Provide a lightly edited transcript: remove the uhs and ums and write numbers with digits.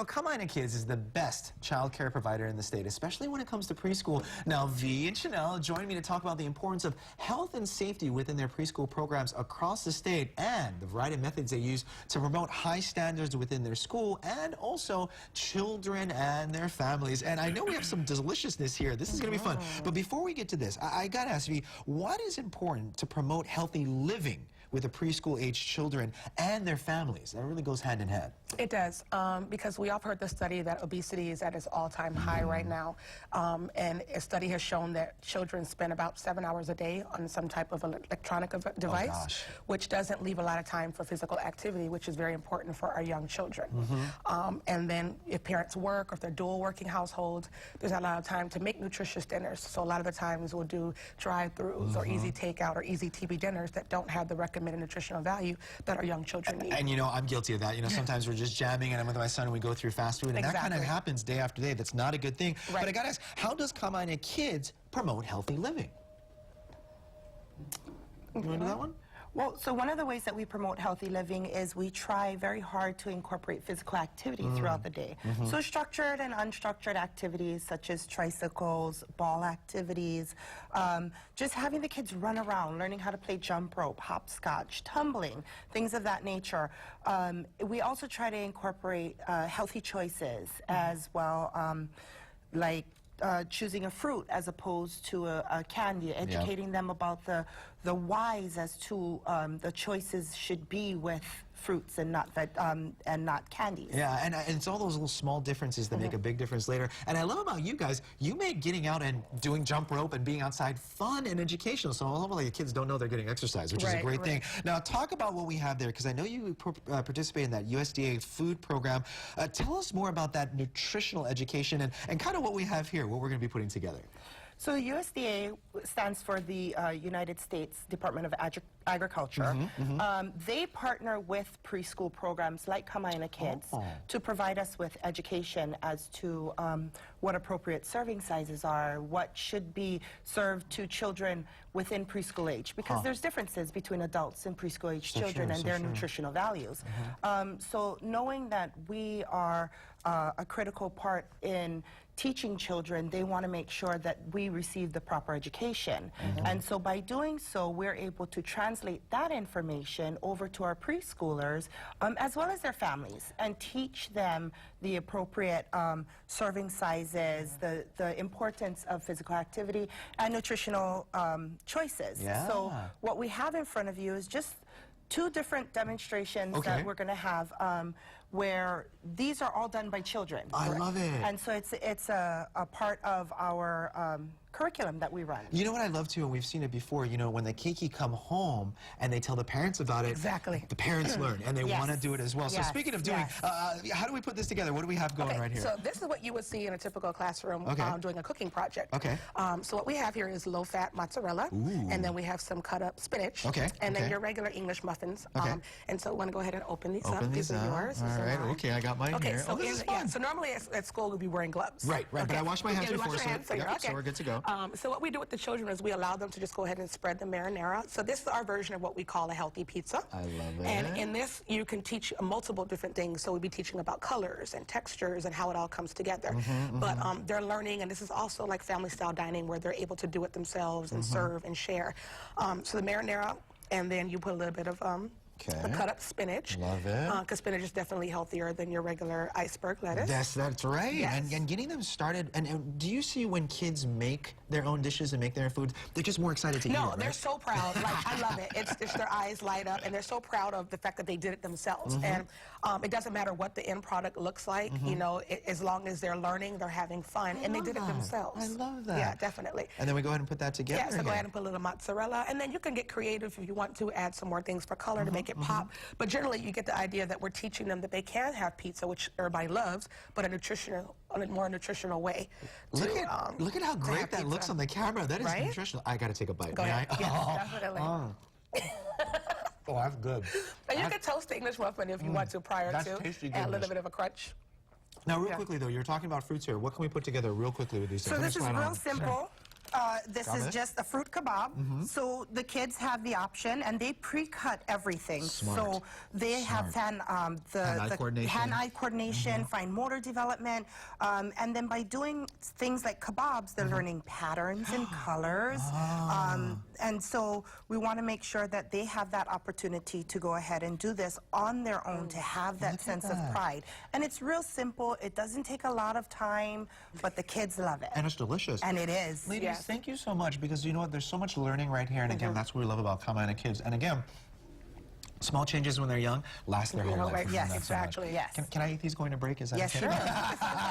Kamina Kids is the best child care provider in the state, especially when it comes to preschool. Now, V and Chanel join me to talk about the importance of health and safety within their preschool programs across the state and the variety of methods they use to promote high standards within their school and also children and their families. And I know we have some deliciousness here. This is going to be fun. But before we get to this, I got to ask V, what is important to promote healthy living with the preschool-age children and their families? That really goes hand in hand. It does, because we all heard the study that obesity is at its all-time high right now, and a study has shown that children spend about 7 hours a day on some type of electronic device, which doesn't leave a lot of time for physical activity, which is very important for our young children. And then if parents work or if they're dual working households, there's not a lot of time to make nutritious dinners. So a lot of the times we'll do drive-thrus or easy takeout or easy TV dinners that don't have the recommended nutritional value that our young children need. And you know, I'm guilty of that. You know, sometimes we're just jamming and I'm with my son and we go through fast food, and that kind of happens day after day. That's not a good thing. But I gotta ask, how does Kamina Kids promote healthy living? You want to do that one? Well, so one of the ways that we promote healthy living is we try very hard to incorporate physical activity throughout the day. So structured and unstructured activities such as tricycles, ball activities, just having the kids run around, learning how to play jump rope, hopscotch, tumbling, things of that nature. We also try to incorporate healthy choices as well, like choosing a fruit as opposed to a candy, educating them about the whys as to the choices should be with fruits and not candies. Yeah, and it's all those little small differences that make a big difference later. And I love about you guys, you make getting out and doing jump rope and being outside fun and educational. So hopefully the kids don't know they're getting exercise, which is a great thing. Now talk about what we have there, because I know you participate in that USDA food program. Tell us more about that nutritional education and kind of what we have here, what we're going to be putting together. So USDA stands for the United States Department of Agriculture. They partner with preschool programs like Kamina Kids to provide us with education as to what appropriate serving sizes are, what should be served to children within preschool age, because there's differences between adults and preschool age children and their nutritional values. So knowing that we are a critical part in teaching children, they want to make sure that we receive the proper education. And so by doing so, we're able to translate that information over to our preschoolers as well as their families and teach them the appropriate serving sizes, the importance of physical activity and nutritional choices. So what we have in front of you is just 2 different demonstrations that we're going to have where these are all done by children. I love it. And so it's a part of our curriculum that we run. You know what I love too, and we've seen it before, you know, when the Kiki come home and they tell the parents about it, the parents learn and they want to do it as well. So speaking of doing, how do we put this together? What do we have going right here? So this is what you would see in a typical classroom doing a cooking project. So what we have here is low-fat mozzarella, and then we have some cut-up spinach, and then your regular English muffins. And so I want to go ahead and open these up. These are yours. All right, okay, I got mine here. So this is fun. So normally at school we'd be wearing gloves. Right, but I wash my hands before, so we're good to go. So what we do with the children is we allow them to just go ahead and spread the marinara. So this is our version of what we call a healthy pizza. I love it. And in this, you can teach multiple different things. So we'll be teaching about colors and textures and how it all comes together. But they're learning, and this is also like family-style dining where they're able to do it themselves and serve and share. So the marinara, and then you put a little bit of the cut-up spinach. Love it. Because spinach is definitely healthier than your regular iceberg lettuce. That's right. And getting them started. And do you see when kids make their own dishes and make their own foods, they're just more excited to eat it, right? No, they're so proud. Like, I love it. It's just their eyes light up, and they're so proud of the fact that they did it themselves. And it doesn't matter what the end product looks like. You know, as long as they're learning, they're having fun, and they did it themselves. I love that. Yeah, definitely. And then we go ahead and put that together. Yeah, so go ahead and put a little mozzarella, and then you can get creative if you want to add some more things for color to make it pop. But generally, you get the idea that we're teaching them that they can have pizza, which everybody loves, but a more nutritional way. Look at how great that looks on the camera. That is nutritional. I got to take a bite. Go ahead. Yes, definitely. Oh, that's good. And you can toast the English muffin if you want to prior to. Tasty add a little bit of a crunch. Now, real quickly, though, you're talking about fruits here. What can we put together real quickly with these things? So this is real simple. This Got is it. just a fruit kebab. So the kids have the option, and they pre-cut everything. Smart. So they have Hand-eye coordination. hand-eye coordination, fine motor development, and then by doing things like kebabs, they're learning patterns and colors. And so we want to make sure that they have that opportunity to go ahead and do this on their own, to have that Look at sense of that. pride. And it's real simple. It doesn't take a lot of time, but the kids love it. And it's delicious. And it is. Ladies, Yes. thank you so much, because you know what, there's so much learning right here, and again, that's what we love about Kamaina Kids. And again, small changes when they're young last their whole life. Right, We yes, love that so much. exactly. Yes. Can I eat these going to break? Is that Yes, okay? sure.